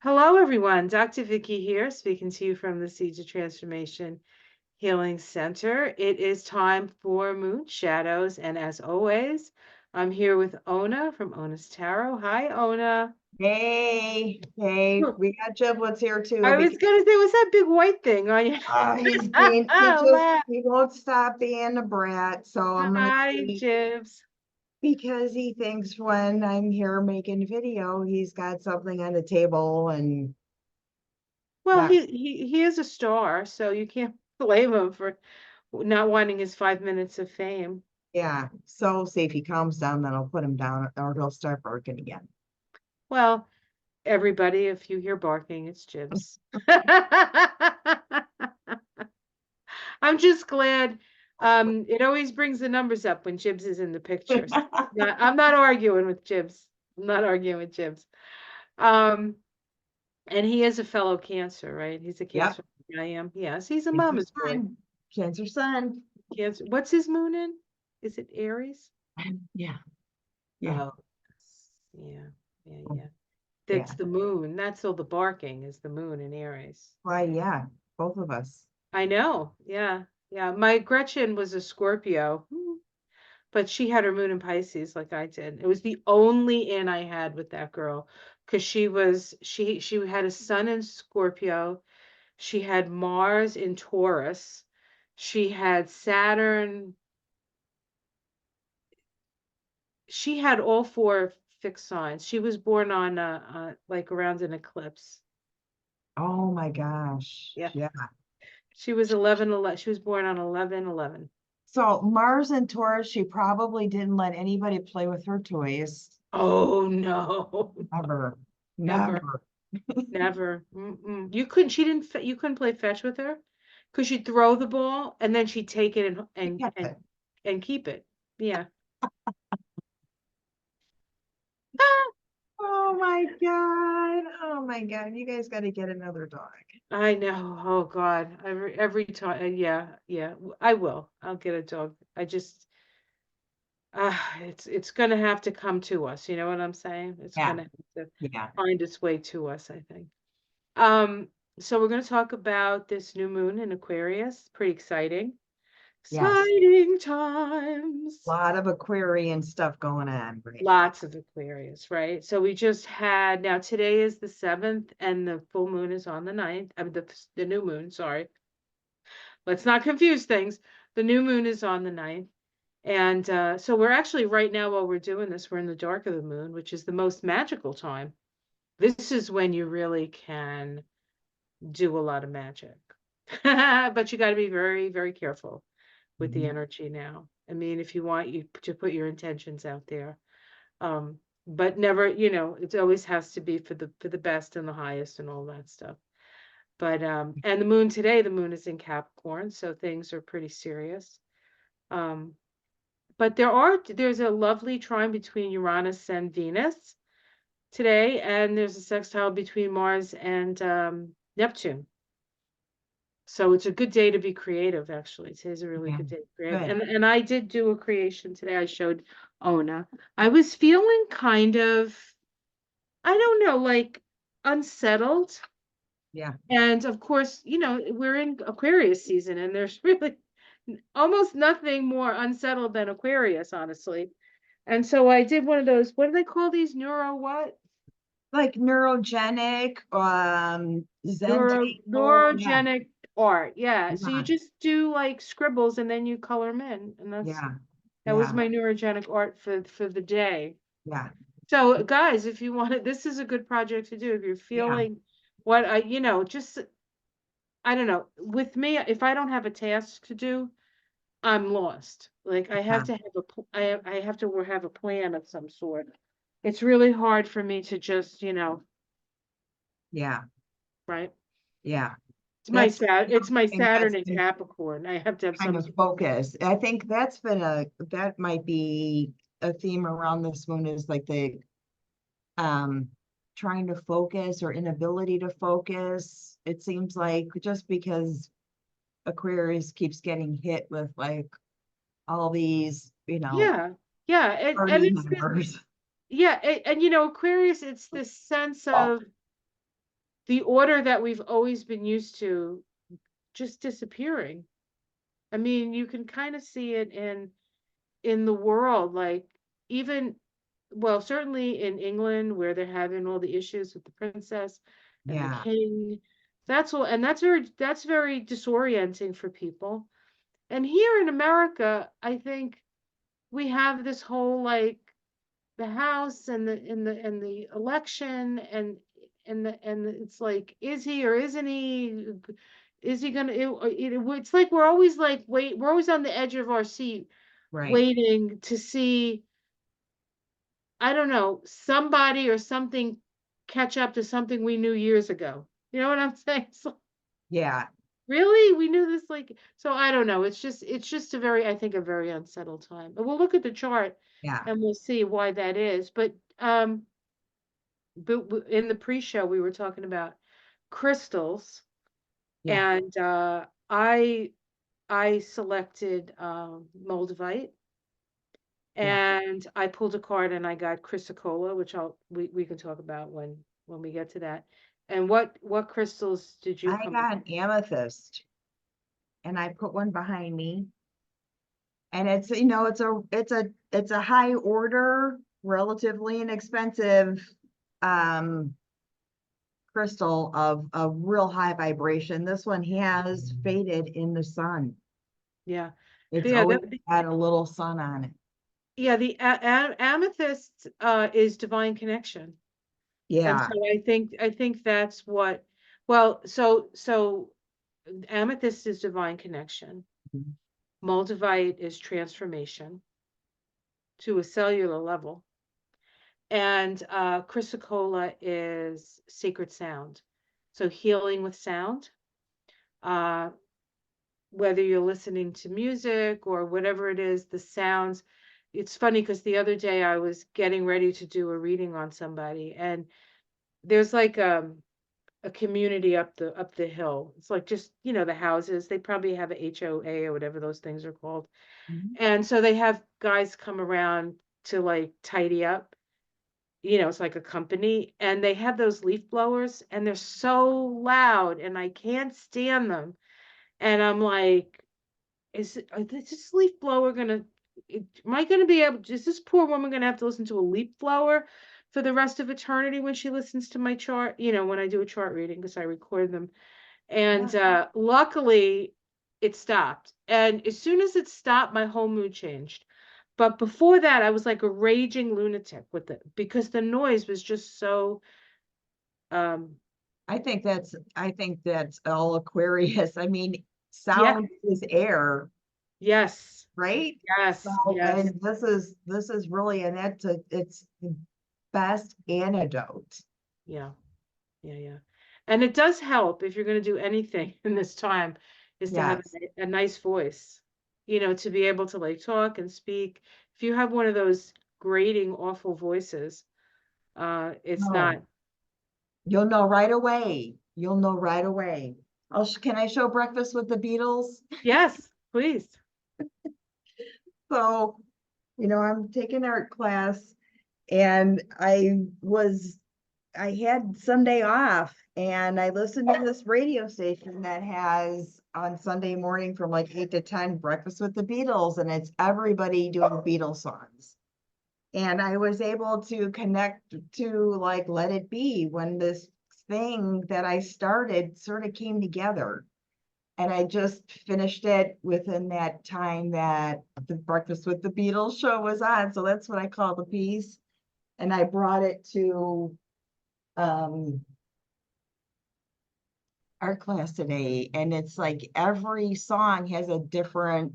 Hello, everyone. Dr. Vicky here, speaking to you from the Seeds of Transformation Healing Center. It is time for Moon Shadows, and as always, I'm here with Ona from Ona's Tarot. Hi, Ona. Hey, we got Giblets here too I was because gonna say, what's that big white thing on you? he Laugh. won't stop being a brat. So I'm gonna Hi, see Jibs. because he thinks when I'm here making video, he's got something on the table and Well, not he is a star, so you can't blame him for not wanting his 5 minutes of fame. yeah. So see if he calms down, then I'll put him down or he'll start barking again. Well, everybody, if you hear barking, it's Jibs. I'm just glad. It always brings the numbers up when Jibs is in the picture. So I'm not arguing with Jibs. I'm not arguing with Jibs. Um, and he is a fellow Cancer, right? He's a Yep. Cancer. I am. Yes, he's a Cancer mama's boy. sun. Cancer sun. Cancer. What's his moon in? Is it Aries? Yeah. Yeah. Oh, yeah, yeah. Yeah. That's the moon. That's all the barking is the moon in Aries. Why, yeah. Both of us. I know. Yeah. Yeah. My Gretchen was a Scorpio, but she had her moon in Pisces like I did. It was the only in I had with that girl because she had a sun in Scorpio. She had Mars in Taurus. She had Saturn. She had all four fixed signs. She was born on like around an eclipse. Oh my gosh. Yeah. Yeah. She was 11/11. She was born on 11/11. So Mars and Taurus, she probably didn't let anybody play with her toys. Oh no. Never. Never. Never. Never. You couldn't. She didn't. You couldn't play fetch with her, because she'd throw the ball and then she'd take it and She and kept and it. and keep it. Yeah. Oh my God. Oh my God. You guys got to get another dog. I know. Oh God. Every time. Yeah. Yeah. I will. I'll get a dog. I just. It's gonna have to come to us. You know what I'm saying? It's Yeah. gonna have to Yeah. find its way to us, I think. Um. So we're gonna talk about this new moon in Aquarius. Pretty exciting. Yes. Exciting times. A lot of Aquarian stuff going on right now. Lots of Aquarius, right? So we just had, now today is the 7th and the full moon is on the 9th. I mean, the new moon, sorry. Let's not confuse things. The new moon is on the 9th. And so we're actually right now while we're doing this, we're in the dark of the moon, which is the most magical time. This is when you really can do a lot of magic. But you got to be very, very careful with the Mhm. energy now. I mean, if you want you to put your intentions out there. But never, it always has to be for the best and the highest and all that stuff. But and the moon today, the moon is in Capricorn, so things are pretty serious. Um, but there's a lovely trine between Uranus and Venus today, and there's a sextile between Mars and Neptune. So it's a good day to be creative, actually. Today's a really Yeah. good day to be creative. Good. And I did do a creation today. I showed Ona. I was feeling kind of, I don't know, like unsettled. Yeah. And of course, we're in Aquarius season and there's really almost nothing more unsettled than Aquarius, honestly. And so I did one of those, what do they call these? Neuro what? Like neurogenic, Zen table. Yeah. Neurogenic art. Yeah. So you Yeah. just do like scribbles and then you color them in. And Yeah. that was Yeah. my neurogenic art for the day. Yeah. So guys, if you want it, this is a good project to do. If you're Yeah. feeling what I, just I don't know. With me, if I don't have a task to do, I'm lost. Like I have Yeah. to have I have to have a plan of some sort. It's really hard for me to just, Yeah. right? Yeah. It's my I think that's Saturn in been Capricorn. I have to have kind some of sort. focus. I think that might be a theme around this one is like the um trying to focus or inability to focus. It seems like just because Aquarius keeps getting hit with like all these, Yeah. Yeah, and party it's this members. yeah, and Aquarius, it's this sense of the order that we've always been used to just disappearing. I mean, you can kind of see it in the world, like even, well, certainly in England where they're having all the issues with the princess and the Yeah, king. That's all, and that's very disorienting for people. And here in America, I think we have this whole like the House and the election and it's like, is he or isn't he? Is he gonna? It's like we're always like we're always on the edge of our seat, right. waiting to see, I don't know, somebody or something catch up to something we knew years ago. You know what I'm saying? So, Yeah, really? We knew this like, so I don't know. It's just a very, I think, a very unsettled time. But we'll look at the chart yeah, and we'll see why that is. But in the pre-show we were talking about crystals, yeah, and I selected moldavite, yeah. and I pulled a card and I got chrysocolla, which we can talk about when we get to that. And what crystals did you I come up got an with? amethyst and I put one behind me. And it's a high order, relatively inexpensive um crystal of a real high vibration. This one has faded in the sun. Yeah. It's Yeah, always had a little sun on it. the amethyst is divine connection. And Yeah. so I think that's what, well, so amethyst is divine connection. Moldavite is transformation to a cellular level. And chrysocolla is sacred sound. So healing with sound. Uh, Whether you're listening to music or whatever it is, the sounds. It's funny because the other day I was getting ready to do a reading on somebody, and there's like a community up the hill. It's like just, the houses. They probably have a HOA or whatever those things are called. Mhm. And so they have guys come around to like tidy up. It's like a company, and they have those leaf blowers, and they're so loud, and I can't stand them. And I'm like, is this leaf blower gonna, am I gonna be able, is this poor woman gonna have to listen to a leaf blower for the rest of eternity when she listens to my chart, when I do a chart reading, because I record them. Yeah. And luckily it stopped. And as soon as it stopped, my whole mood changed. But before that, I was like a raging lunatic with it because the noise was just so um I think that's all Aquarius. I mean, yeah, sound is air, yes, right? yes, So, yes, and this is really, and it's the best antidote. yeah, yeah, yeah. And it does help if you're going to do anything in this time, is to have Yes. a nice voice, to be able to like talk and speak. If you have one of those grating, awful voices, it's not. No, you'll know right away. You'll know right away. Can I show Breakfast with the Beatles? Yes, please. So, I'm taking art class and I had Sunday off and I listened to this radio station that has on Sunday morning from like 8 to 10 Breakfast with the Beatles, and it's everybody doing Beatles songs. And I was able to connect to like Let It Be when this thing that I started sort of came together. And I just finished it within that time that the Breakfast with the Beatles show was on. So that's what I call the piece. And I brought it to um art class today. And it's like every song has a different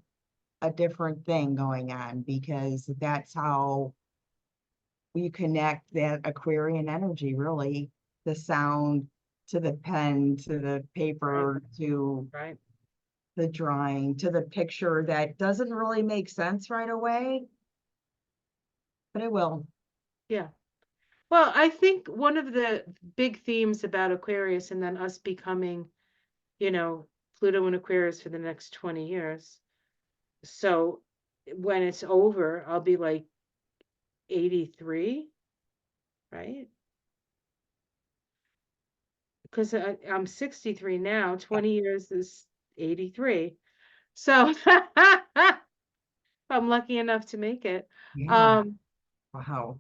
thing going on because that's how you connect that Aquarian energy, really. The sound to the pen, to the Right, paper, to right. the drawing, to the picture that doesn't really make sense right away, but it will. Yeah. Well, I think one of the big themes about Aquarius and then us becoming, you know, Pluto and Aquarius for the next 20 years. So when it's over, I'll be like 83, right? because I'm 63 now, 20 years is 83. So I'm lucky enough to make it. Yeah. Wow.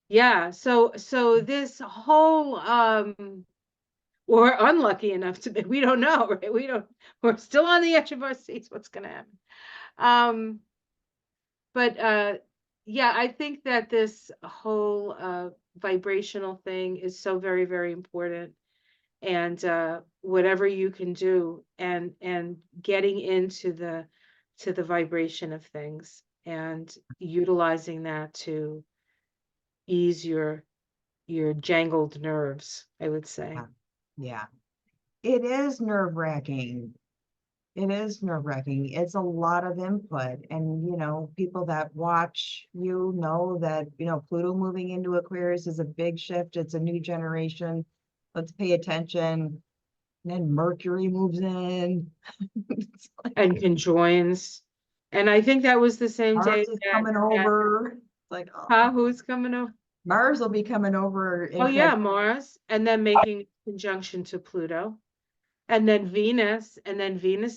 Yeah, so this whole or unlucky enough to be, we don't know, right? We're still on the edge of our seats, what's gonna happen. But yeah, I think that this whole vibrational thing is so very, very important. And whatever you can do and getting into the vibration of things and utilizing that to ease your jangled nerves, I would say. Yeah. Yeah. It is nerve-wracking. It is nerve-wracking. It's a lot of input. And, people that watch you know that, Pluto moving into Aquarius is a big shift. It's a new generation. Let's pay attention. And then Mercury moves in. It's like And conjoins. And I think that was the same day Mars is coming that over. It's like, who's coming over? Mars will be coming over Oh in yeah, February. Mars, and then making conjunction to Pluto, and then Venus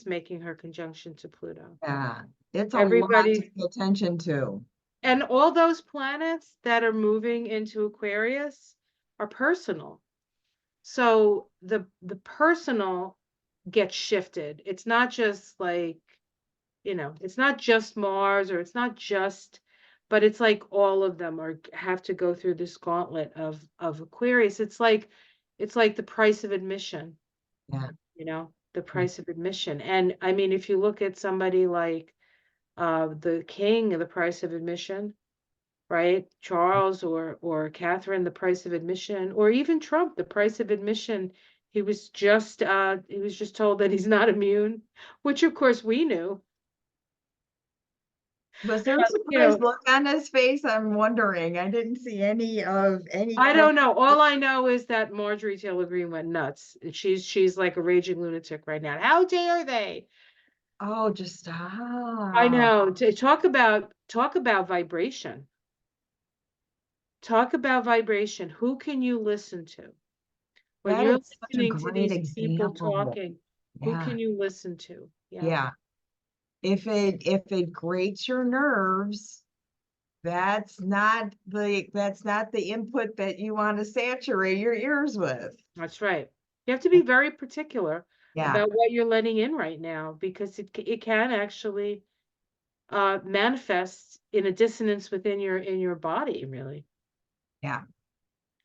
making her conjunction to Pluto. Yeah, it's a lot to Everybody, pay attention to. and all those planets that are moving into Aquarius are personal. So the personal gets shifted. It's not just like, it's not just Mars or it's not just, but it's like all of them are have to go through this gauntlet of Aquarius. It's like the price of admission, Yeah. the price of admission. And I mean, if you look at somebody like the king, the price of admission, right? Charles or Catherine, the price of admission, or even Trump, the price of admission. He was just told that he's not immune, which of course we knew. Was there a You surprised know, look on his face? I'm wondering. I didn't see any I kind don't know. All I know is that Marjorie Taylor Greene went nuts. She's like a raging lunatic right now. How dare they? oh, just I stop. know. To talk about vibration. Talk about vibration. Who can you listen to? When That you're is such a listening to great these people example. talking, who Yeah. can you listen to? Yeah. Yeah. If it grates your nerves, that's not the input that you want to saturate your ears with. That's right. You have to be very particular Yeah. about what you're letting in right now because it can actually manifest in a dissonance within your body, really. Yeah.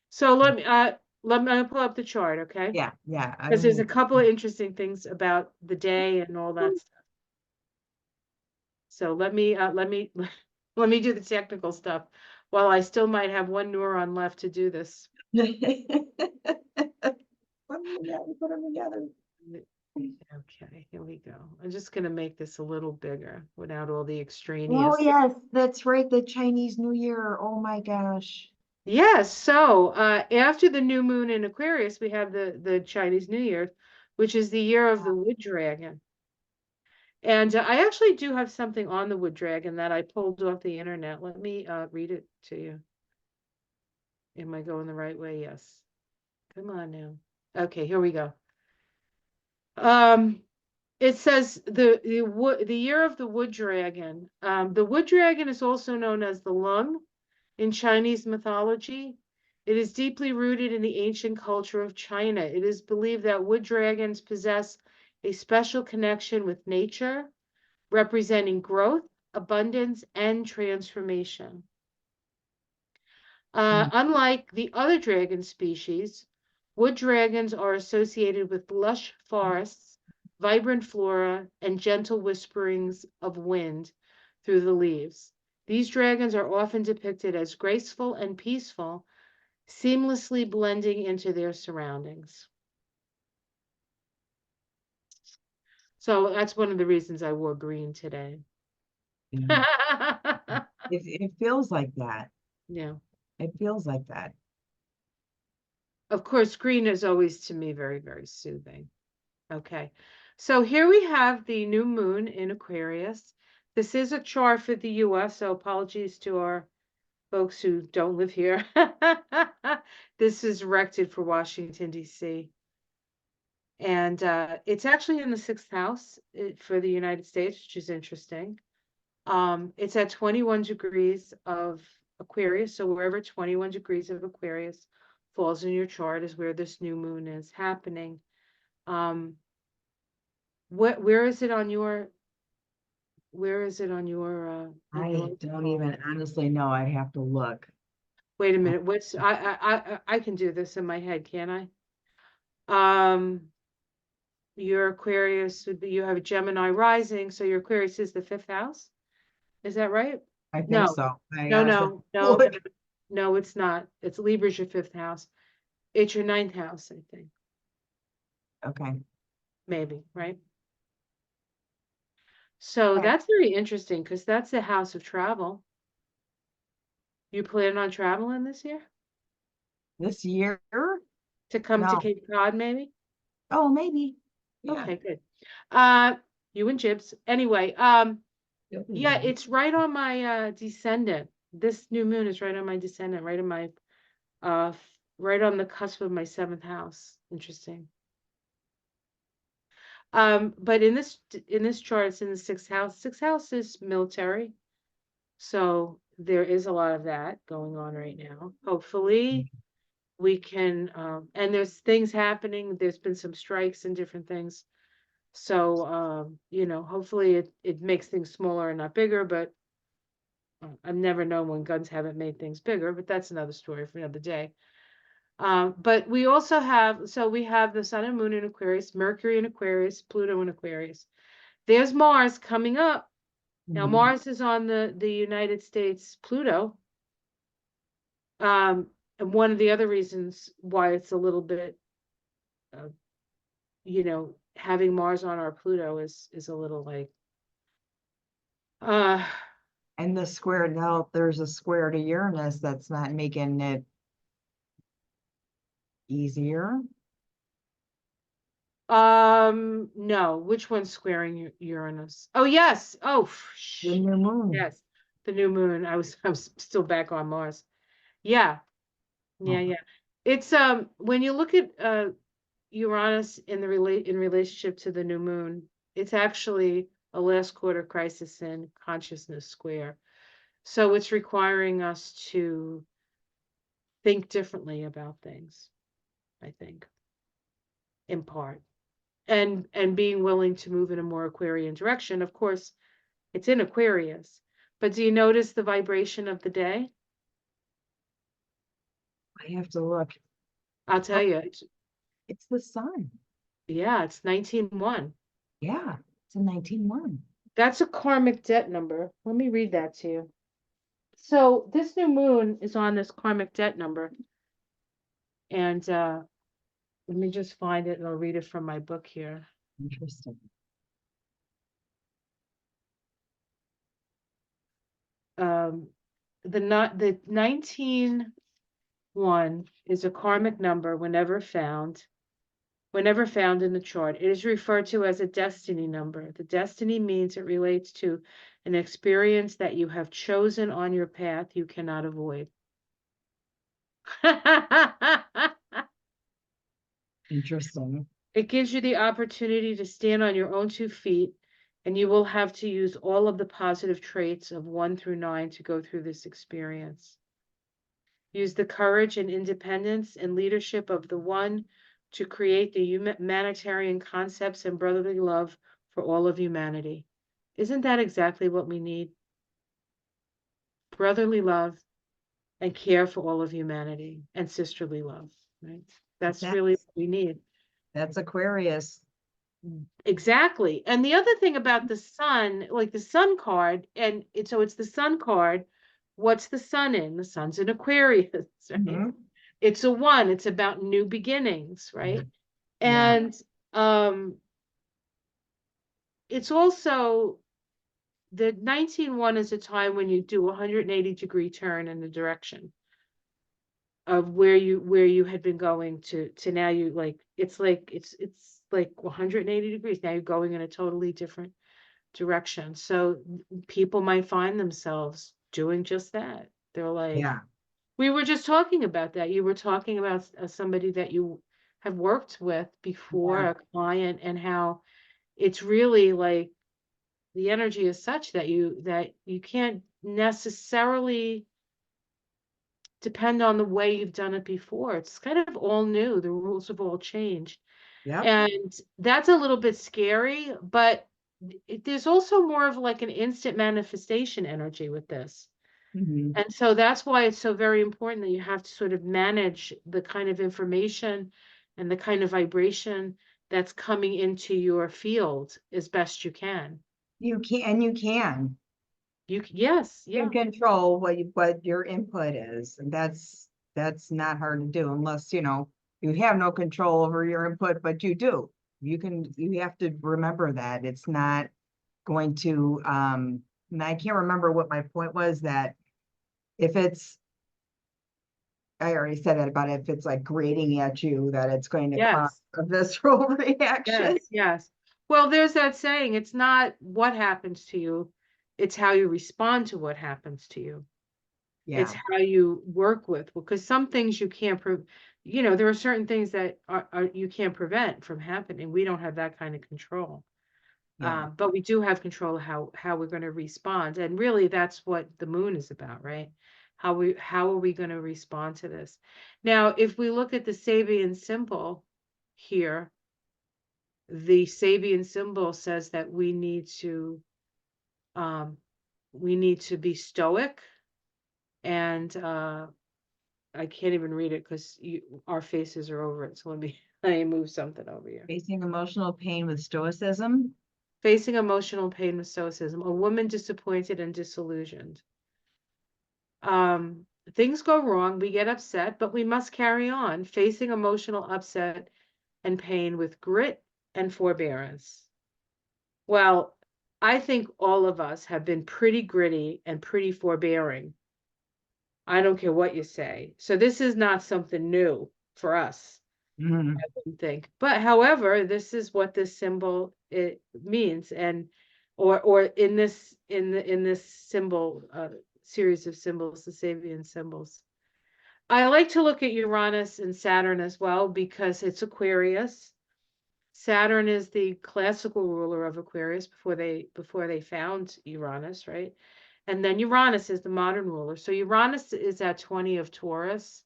So let me pull up the chart, okay? Yeah. Yeah. I Because there's a mean, couple of interesting things about the day and all that stuff. So let me let me do the technical stuff while I still might have one neuron left to do this. put them together. Okay, here we go. I'm just gonna make this a little bigger without all the Oh, extraneous. yes, that's right. The Chinese New Year. Oh my gosh. Yes, so after the new moon in Aquarius, we have the Chinese New Year, which is the year of the wood dragon. And I actually do have something on the wood dragon that I pulled off the internet. Let me read it to you. Am I going the right way? Yes. Come on now. Okay, here we go. Um, it says the year of the wood dragon. The wood dragon is also known as the lung in Chinese mythology. It is deeply rooted in the ancient culture of China. It is believed that wood dragons possess a special connection with nature, representing growth, abundance, and transformation. Unlike the other dragon species, wood dragons are associated with lush forests, vibrant flora, and gentle whisperings of wind through the leaves. These dragons are often depicted as graceful and peaceful, seamlessly blending into their surroundings. So that's one of the reasons I wore green today. Yeah. It feels like that. Yeah. It feels like that. Of course, green is always to me very, very soothing. Okay. So here we have the new moon in Aquarius. This is a chart for the US, so apologies to our folks who don't live here. This is directed for Washington, D.C. And it's actually in the 6th house for the United States, which is interesting. It's at 21 degrees of Aquarius. So wherever 21 degrees of Aquarius falls in your chart is where this new moon is happening. Where is it on your I don't numerological? even honestly know. I'd have to look. Wait a Uh, minute. What's I can do this in my head, can I? Your Aquarius would be, you have a Gemini rising, so your Aquarius is the 5th house. Is that right? I think No, so. I no, honestly no, no, no, look. no, it's not. It's Libra's your 5th house. It's your 9th house, I think. Okay. Maybe, right? So Okay. that's very interesting because that's the house of travel. You plan on traveling this year This year? to come to No. Cape Cod, maybe? Oh, maybe. Yeah. Okay, good. Uh, you and Jibs. Anyway, yeah, Mhm. it's right on my descendant. This new moon is right on my descendant, right on my right on the cusp of my 7th house. Interesting. But in this chart, it's in the 6th house. 6th house is military, so there is a lot of that going on right now. Hopefully, we can, and there's things happening. There's been some strikes and different things. So, hopefully it makes things smaller and not bigger, but I've never known when guns haven't made things bigger, but that's another story for another day. But we also have, so we have the sun and moon in Aquarius, Mercury in Aquarius, Pluto in Aquarius. There's Mars coming up. Now, Mhm. Mars is on the United States Pluto. Um, and one of the other reasons why it's a little bit, uh, having Mars on our Pluto is a little like, uh, And the square, now there's a square to Uranus that's not making it easier. no, which one's squaring Uranus? Oh, yes. Oh, The new moon. yes. The new moon. I'm still back on Mars. Yeah. Yeah, Oh, yeah. It's when you look at Uranus in relationship to the new moon, it's actually a last quarter crisis in consciousness square. So it's requiring us to think differently about things, I think, in part. And being willing to move in a more Aquarian direction. Of course, it's in Aquarius. But do you notice the vibration of the day? I have to look. I'll tell Oh, you. it's the sun. Yeah, it's 19-1. Yeah, it's a 19-1. That's a karmic debt number. Let me read that to you. So this new moon is on this karmic debt number. And let me just find it and I'll read it from my book here. Interesting. Um, the 19-1 is a karmic number whenever found in the chart. It is referred to as a destiny number. The destiny means it relates to an experience that you have chosen on your path you cannot avoid. Interesting. It gives you the opportunity to stand on your own 2 feet, and you will have to use all of the positive traits of 1 through 9 to go through this experience. Use the courage and independence and leadership of the one to create the humanitarian concepts and brotherly love for all of humanity. Isn't that exactly what we need? Brotherly love and care for all of humanity and sisterly love, right? That's really That's what we need. that's Aquarius. Exactly. And the other thing about the sun, like the sun card, and it's the sun card. What's the sun in? The sun's in Aquarius, right? Mhm. It's a 1. It's about new beginnings, Yeah. right? Yeah. And it's also the 19-1 is a time when you do a 180-degree turn in the direction of where you had been going to now you it's like 180 degrees. Now you're going in a totally different direction. So people might find themselves doing just that. They're like, Yeah. we were just talking about that. You were talking about somebody that you have worked with before, Yeah. a client, and how it's really like the energy is such that you can't necessarily depend on the way you've done it before. It's kind of all new. The rules have all changed. Yep. And that's a little bit scary, but there's also more of like an instant manifestation energy with this. Mhm. And so that's why it's so very important that you have to sort of manage the kind of information and the kind of vibration that's coming into your field as best you can. You can. Yes, You yeah, can control what your input is, and that's not hard to do unless, you have no control over your input, but you do. You have to remember that it's not going to, and I can't remember what my point was, that if it's, I already said that about if it's like grating at you, that it's going to cause yes, a visceral reaction. yes, yes. Well, there's that saying, it's not what happens to you, it's how you respond to what happens to you. It's Yeah, how you work with, because some things you can't there are certain things that are you can't prevent from happening. We don't have that kind of control. yeah, But we do have control of how we're going to respond. And really that's what the moon is about, right? How are we going to respond to this? Now, if we look at the Sabian symbol here, the Sabian symbol says that um we need to be stoic, and I can't even read it because our faces are over it. So let me move something over here. facing emotional pain with stoicism. Facing emotional pain with stoicism, a woman disappointed and disillusioned. Um, Things go wrong, we get upset, but we must carry on, facing emotional upset and pain with grit and forbearance. Well, I think all of us have been pretty gritty and pretty forbearing. I don't care what you say. So this is not something new for us, Mhm. think. But however, this is what this symbol it means, and or in this symbol series of symbols, the Sabian symbols. I like to look at Uranus and Saturn as well because it's Aquarius. Saturn is the classical ruler of Aquarius before they found Uranus, right? And then Uranus is the modern ruler. So Uranus is at 20 of Taurus,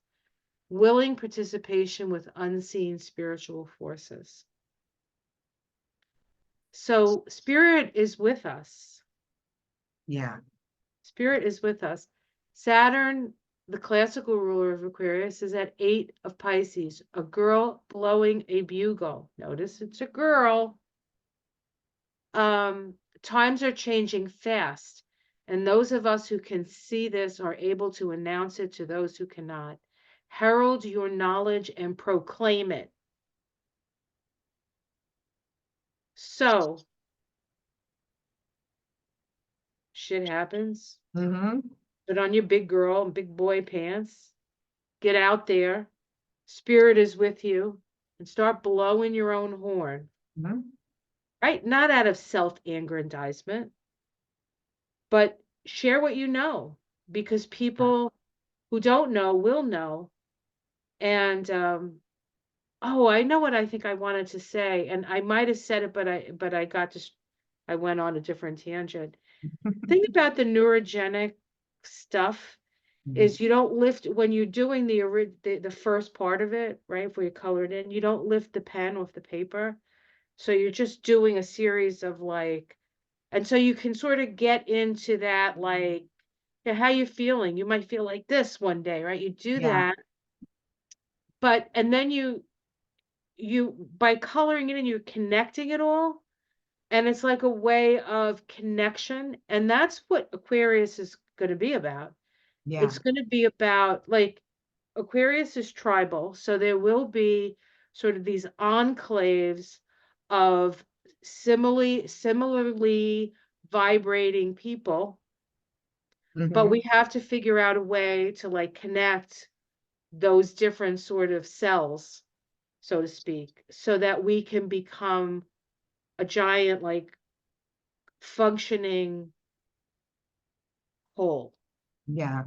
willing participation with unseen spiritual forces. So spirit is with us. Yeah. Spirit is with us. Saturn, the classical ruler of Aquarius, is at 8 of Pisces, a girl blowing a bugle. Notice it's a girl. Times are changing fast, and those of us who can see this are able to announce it to those who cannot. Herald your knowledge and proclaim it. So, shit happens. Hmm. Put on your big girl and big boy pants. Get out there. Spirit is with you. And start blowing your own horn. Hmm. Right? Not out of self-aggrandizement, but share what you know. Because people who don't know will know. And oh, I know what I think I wanted to say. And I might have said it, but I went on a different tangent. Think about the neurogenic stuff is you don't lift when you're doing the first part of it, right? Before you color it in, you don't lift the pen off the paper. So you're just doing a series of like, and so you can sort of get into that, like, yeah, how you feeling? You might feel like this one day, right? You do Yeah. that, but and then you by coloring it and you're connecting it all, and it's like a way of connection, and that's what Aquarius is going to be about. Yeah. It's going to be about like Aquarius is tribal, so there will be sort of these enclaves of similarly vibrating people, but Hmm. we have to figure out a way to like connect those different sort of cells, so to speak, so that we can become a giant like functioning whole. Yeah.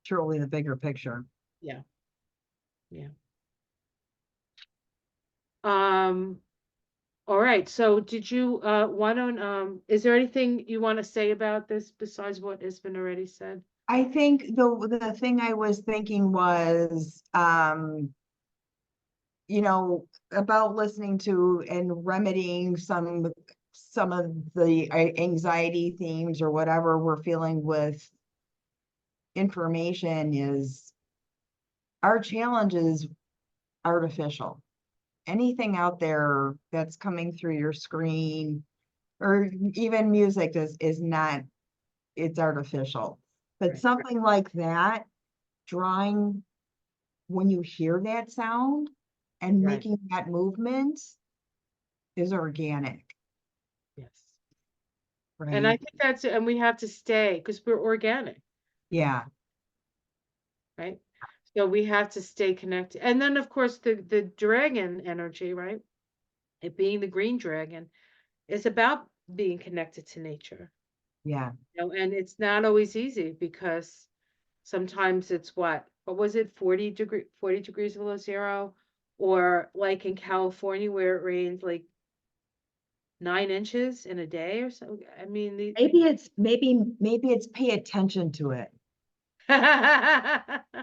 Truly the bigger picture. Yeah, yeah. All right. So did you want to is there anything you want to say about this besides what has been already said? I think the thing I was thinking was, about listening to and remedying some of the anxiety themes or whatever we're feeling with information is our challenge is artificial. Anything out there that's coming through your screen or even music is not, it's artificial. But Right. something like that, drawing when you hear that sound and Right. making that movement is organic, Yes. And I right? think that's and we have to stay because we're organic, Yeah, right? So we have to stay connected. And then of course the dragon energy, right? It being the green dragon is about being connected to nature. yeah. And it's not always easy because sometimes it's what was it, 40 degrees below zero? Or like in California where it rains like 9 inches in a day or so. I mean, Maybe it's pay attention to it.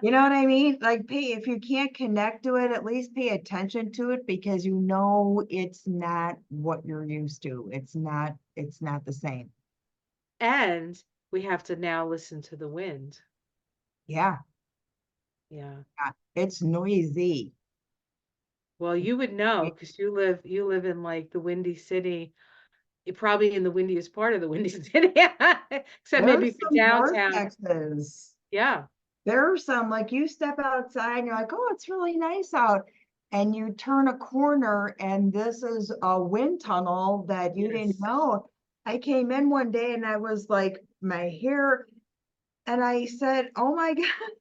You know what I mean? Like pay, if you can't connect to it, at least pay attention to it because it's not what you're used to. It's not the same. And we have to now listen to the wind. Yeah, Yeah. yeah. It's noisy. Well, you would know because you live in like the Windy City. You're probably in the windiest part of the Windy City, except maybe There's for some downtown. vortexes. Yeah. There are some, like you step outside and you're like, oh, it's really nice out. And you turn a corner and this is a wind tunnel that you didn't Yes. know. I came in one day and I was like, my hair, and I said, oh my God,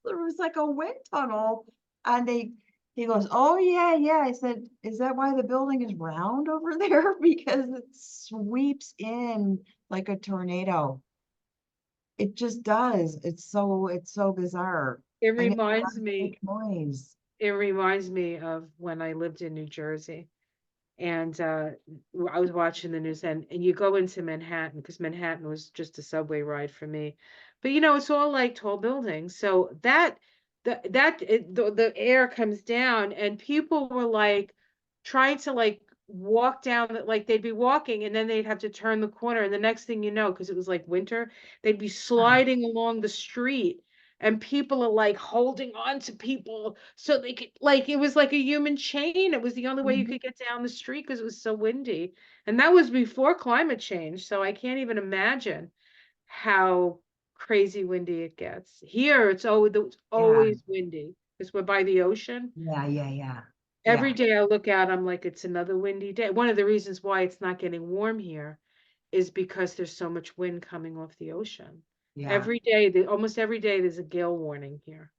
there was like a wind tunnel. And he goes, oh yeah, yeah. I said, is that why the building is round over there? Because it sweeps in like a tornado. It just does. It's so bizarre. It And it reminds does me make noise. it reminds me of when I lived in New Jersey. And I was watching the news, and you go into Manhattan because Manhattan was just a subway ride for me. But it's all like tall buildings. So the air comes down, and people were like trying to like walk down, like they'd be walking, and then they'd have to turn the corner, and the next thing you know, because it was like winter, they'd be Yeah. sliding along the street. And people are like holding on to people so they could, like, it was like a human chain. It was the only way you Mhm. could get down the street because it was so windy. And that was before climate change. So I can't even imagine how crazy windy it gets. Here it's Yeah, always windy because we're by the ocean. yeah, yeah, yeah, Every yeah, day I look out, I'm like, it's another windy day. One of the reasons why it's not getting warm here is because there's so much wind coming off the ocean. yeah. Every day, almost every day, there's a gale warning here.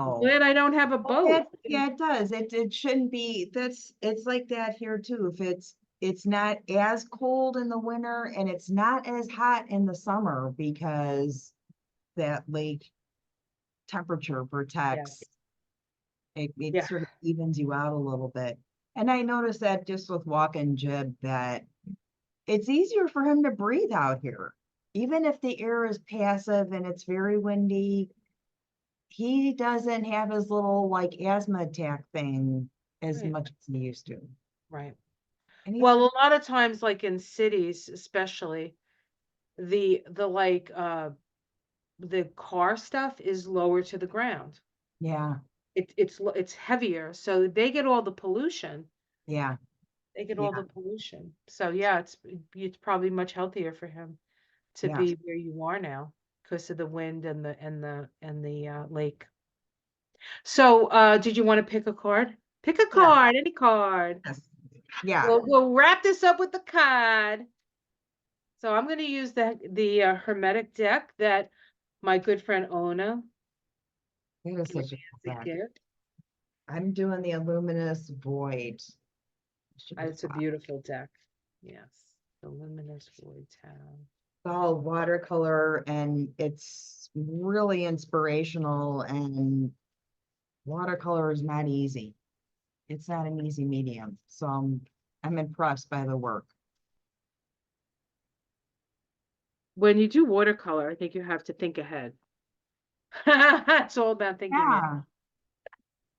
I'm Wow. glad I don't have a Well, boat. yeah, it does. It shouldn't be, it's like that here too. If it's not as cold in the winter and it's not as hot in the summer because that lake temperature Yeah. protects, it Yeah. sort of evens you out a little bit. And I noticed that just with walking Jib that it's easier for him to breathe out here. Even if the air is passive and it's very windy, he doesn't have his little like asthma attack thing as Right. much as he used to. Right. And he's Well, a lot of times, like in cities, especially, the like the car stuff is lower to the ground. yeah, It's heavier, so they get all the pollution. yeah, They get all yeah, the pollution. So yeah, it's probably much healthier for him to yeah, be where you are now because of the wind and the lake. So did you want to pick a card? Pick a yeah, card, any card. yes, yeah. We'll wrap this up with the card. So I'm going to use the Hermetic deck that my good friend Ona That is gave such a me cool as a fact. gift. I'm doing the luminous void. Should be It's a fun. beautiful deck. Yes, the Luminous Void Town. It's all watercolor and it's really inspirational and watercolor is not easy. it's not an easy medium. So I'm impressed by the work. When you do watercolor, I think you have to think ahead. It's all about thinking it. Yeah,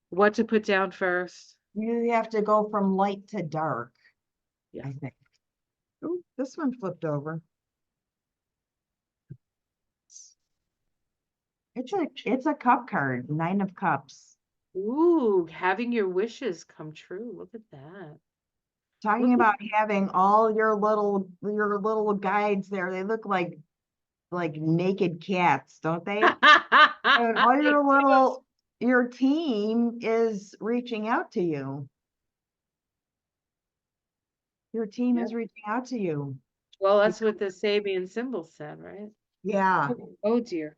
What to put down first. you have to go from light to dark, Yeah. I think. Oh, this one flipped over. It's a cup card, 9 of Cups. Ooh, having your wishes come true. Look at that. Talking Look about having all your little guides there. They look like naked cats, don't they? And all They do. your team is reaching out to you. Your team Yeah. is reaching out to you. Well, that's what the Sabian symbol said, right? Yeah. Oh dear.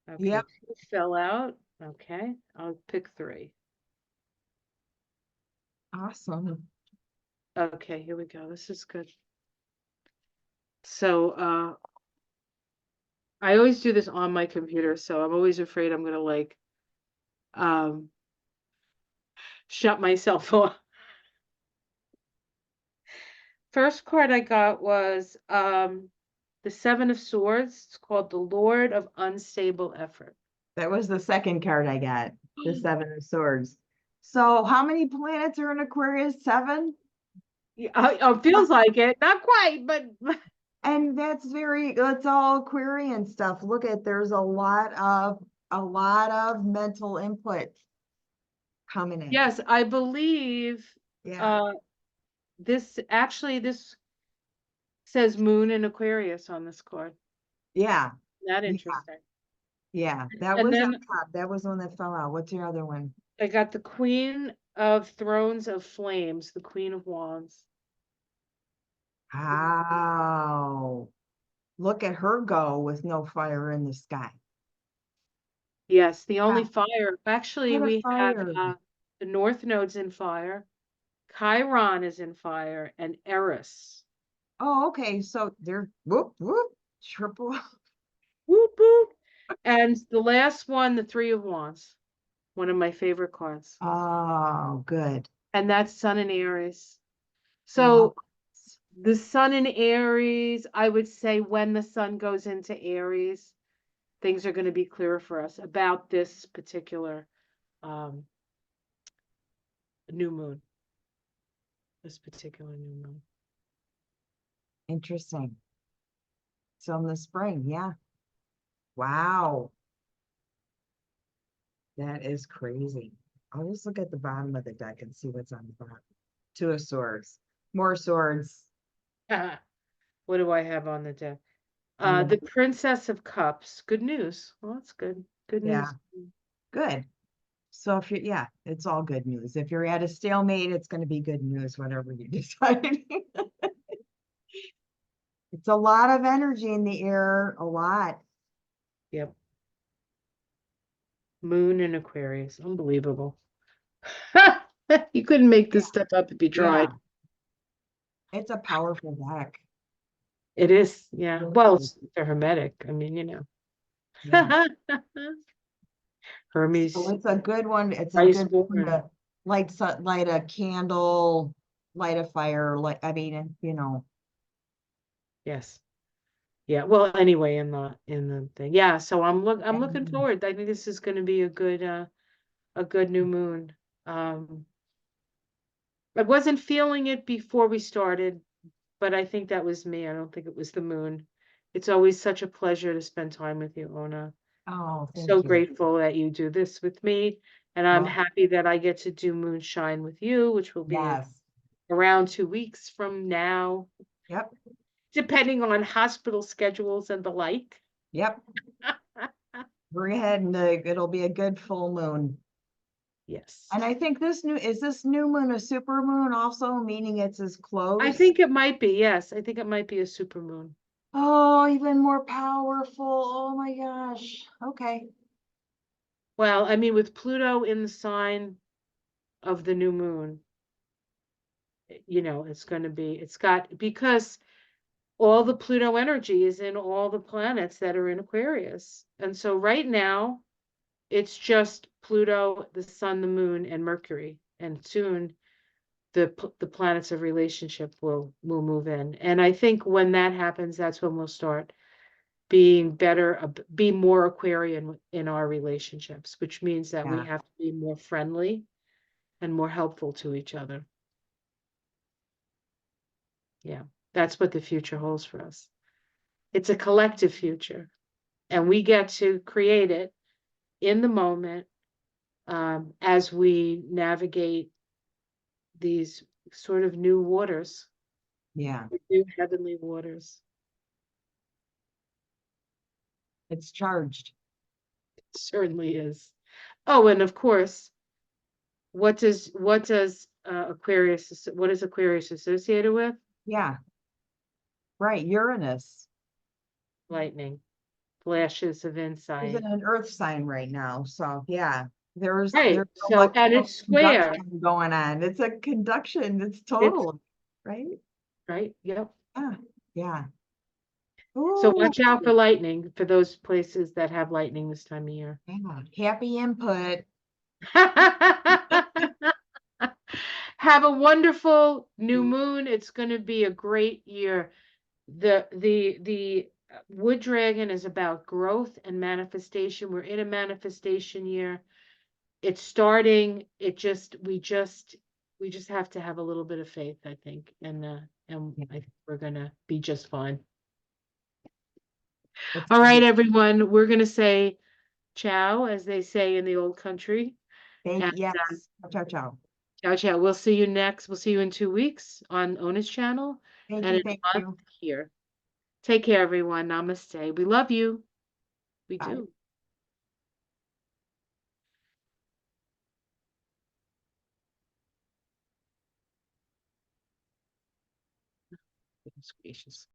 Okay, Yep. 2 fell out. Okay, I'll pick 3. Awesome. Okay, here we go. This is good. So, I always do this on my computer, so I'm always afraid I'm gonna like um shut myself off. First card I got was the 7 of Swords. It's called the Lord of Unstable Effort. That was the second card I got, the 7 of Swords. So how many planets are in Aquarius? 7? Yeah, it feels like it. Not quite, but And that's all Aquarian stuff. Look at, there's a lot of mental input coming in. yes, I believe Yeah. uh this says Moon in Aquarius on this card. Yeah. That Yeah. interesting. Yeah. That And was on then top. That was one that fell out. What's your other one? I got the Queen of Thrones of Flames, the Queen of Wands. Wow. Look at her go with no fire in the sky. Yes, the only Yeah. fire. Actually, What a we have fire. the North Node's in fire, Chiron is in fire, and Eris. Oh, okay. So they're whoop, whoop, triple. Whoop whoop. And the last one, the Three of Wands, one of my favorite cards. Oh, good. And that's Sun in Aries. Love So the Sun in Aries, I would say when the Sun goes into Aries, things are going to be clearer for us about this particular um, new moon. This particular new moon. Interesting. So in the spring, yeah. Wow. That is crazy. I'll just look at the bottom of the deck and see what's on the bottom. 2 of Swords. More swords. What do I have on the deck? On The Princess of Cups. Good news. Well, that's good. Good Yeah, news. good. So if yeah, it's all good news. If you're at a stalemate, it's going to be good news, whatever you decide. It's a lot of energy in the air, a lot. Yep. Moon in Aquarius. Unbelievable. You couldn't make this stuff up if you tried. Yeah, it's a powerful deck. It is, yeah. Really Well, is. they're hermetic. I mean, you know. Yeah. Hermes, So it's a good one. It's a Ice good one born. to light a candle, light a fire, I mean, Yes. Yeah. Well, anyway, in the thing. Yeah, so I'm looking Mhm. forward. I think this is gonna be a good new moon. Um I wasn't feeling it before we started, but I think that was me. I don't think it was the moon. It's always such a pleasure to spend time with you, Ona. Oh, So thank you. grateful that you do this with me, and I'm Well, happy that I get to do Moonshine with you, which will be yes. around 2 weeks from now, Yep. depending on hospital schedules and the like. Yep. We're ahead and it'll be a good full moon. Yes. And I think this new moon a super moon also, meaning it's as I close? think it might be, yes. I think it might be a supermoon. Oh, even more powerful. Oh my gosh. Okay. Well, I mean, with Pluto in the sign of the new moon, you know, because all the Pluto energy is in all the planets that are in Aquarius. And so right now, it's just Pluto, the sun, the moon, and Mercury and soon the planets of relationship will move in. And I think when that happens, that's when we'll start being better, be more Aquarian in our relationships, which means that we Yeah. have to be more friendly and more helpful to each other. Yeah, that's what the future holds for us. It's a collective future, and we get to create it in the moment, as we navigate these sort of new waters, Yeah, new heavenly waters. it's charged. It certainly is. Oh, and of course, what does Aquarius, what is Aquarius associated with? Yeah, right. Uranus Lightning, flashes of is insight. in an earth sign right now. So yeah, Right. there's So, and electrical it's square, conduction going on. It's a conduction. It's it's total, right? right. Yep. Yeah, yeah. So Ooh, watch out for lightning for those places that have lightning this time of year. yeah. Happy input. Have a wonderful new moon. It's going to be a great year. The wood dragon is about growth and manifestation. We're in a manifestation year. It's starting. We just have to have a little bit of faith, I think, and I think we're gonna be just fine. It's All gonna right, be, everyone. We're gonna say ciao, as they say in the old country. thank And you. Yes. Ciao, ciao. ciao, ciao. We'll see you next. We'll see you in 2 weeks on Ona's channel Thank and you. in Thank a month you. here. Take care, everyone. Namaste. We love you. We Bye. do. Goodness gracious.